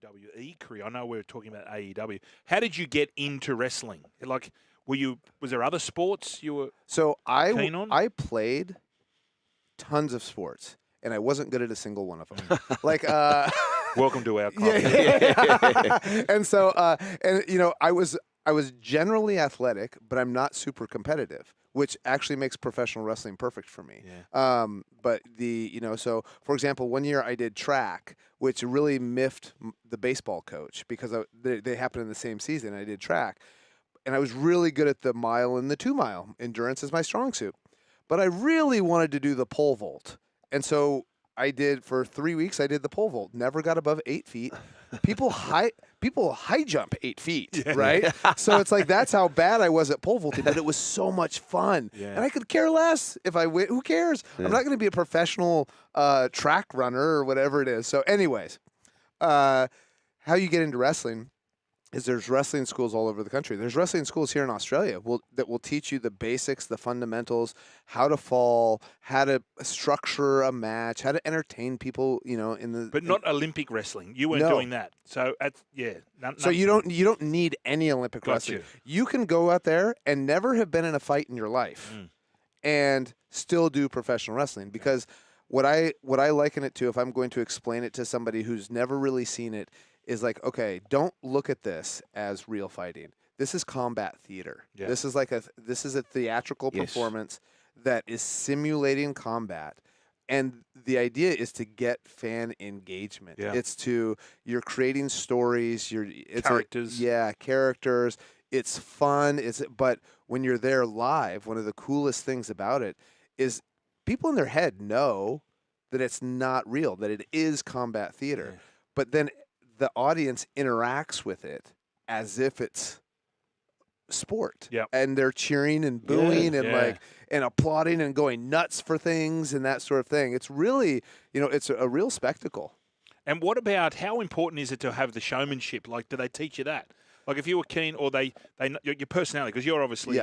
WWE career. I know we were talking about AEW. How did you get into wrestling? Like, was there other sports you were So keen on? I played tons of sports, and I wasn't good at a single one of them. Like, Welcome to our club. And so, I was generally athletic, but I'm not super competitive, which actually makes professional wrestling perfect for me. Yeah. But so for example, one year I did track, which really miffed the baseball coach because they happened in the same season. I did track, and I was really good at the mile and the 2 mile. Endurance is my strong suit. But I really wanted to do the pole vault. And so I did for 3 weeks, I did the pole vault. Never got above 8 feet. People high jump 8 feet, right? So it's like that's how bad I was at pole vaulting, but it was so much fun. Yeah. And I could care less if I win. Who cares? I'm not going to be a professional track runner or whatever it is. So anyways, how you get into wrestling is there's wrestling schools all over the country. There's wrestling schools here in Australia that will teach you the basics, the fundamentals, how to fall, how to structure a match, how to entertain people, But not Olympic wrestling. You weren't doing that. So, So you don't need any Olympic wrestling. You can go out there and never have been in a fight in your life and still do professional wrestling because what I liken it to, if I'm going to explain it to somebody who's never really seen it, is like, okay, don't look at this as real fighting. This is combat theater. Yeah. This is a theatrical performance that is simulating combat. And the idea is to get fan engagement. Yeah. You're creating stories, Characters. Characters. It's fun. But when you're there live, one of the coolest things about it is people in their head know that it's not real, that it is combat theater. Yeah. But then the audience interacts with it as if it's sport. Yep. And they're cheering and booing and applauding and going nuts for things and that sort of thing. It's really, it's a real spectacle. And what about how important is it to have the showmanship? Like, do they teach you that? Like, if you were keen, or they your personality, because you're obviously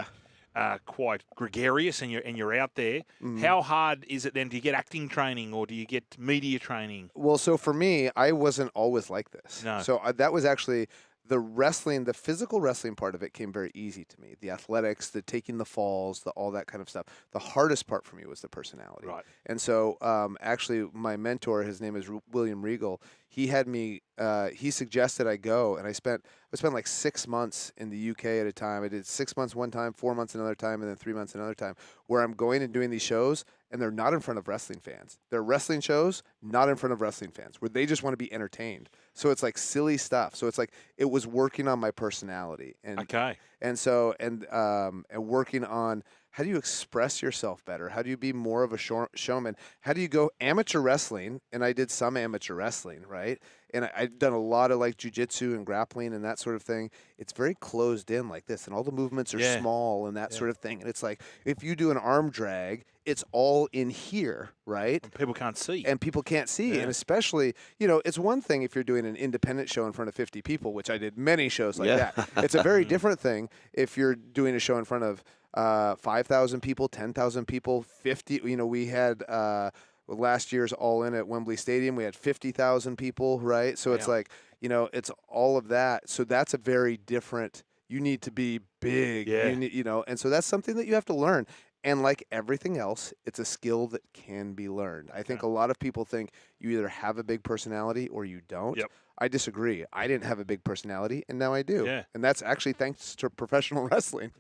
quite gregarious and you're out there. Mm-hmm. How hard is it then? Do you get acting training or do you get media training? Well, so for me, I wasn't always like this. No. So that was actually the physical wrestling part of it came very easy to me. The athletics, the taking the falls, all that kind of stuff. The hardest part for me was the personality. Right. And so actually my mentor, his name is William Regal, he had me, he suggested I go, and I spent like 6 months in the UK at a time. I did 6 months one time, 4 months another time, and then 3 months another time, where I'm going and doing these shows, and they're not in front of wrestling fans. They're wrestling shows, not in front of wrestling fans, where they just want to be entertained. So it's like silly stuff. So it's like it was working on my personality, and working on how do you express yourself better? How do you be more of a showman? How do you go amateur wrestling? And I did some amateur wrestling, right? And I've done a lot of like jiu-jitsu and grappling and that sort of thing. It's very closed in like this, and all the movements are small and that sort of thing. And it's like if you do an arm drag, it's all in here, right? And people can't see. And people can't see. Yeah. And especially, it's one thing if you're doing an independent show in front of 50 people, which I did many shows like that. It's a very different thing if you're doing a show in front of 5,000 people, 10,000 people, 50. We had last year's All In at Wembley Stadium. We had 50,000 people, right? So it's like, it's all of that. So that's a very different. You need to be big, and so that's something that you have to learn. And like everything else, it's a skill that can be learned. I think a lot of people think you either have a big personality or you don't. Yep. I disagree. I didn't have a big personality, and now I do. Yeah. And that's actually thanks to professional wrestling.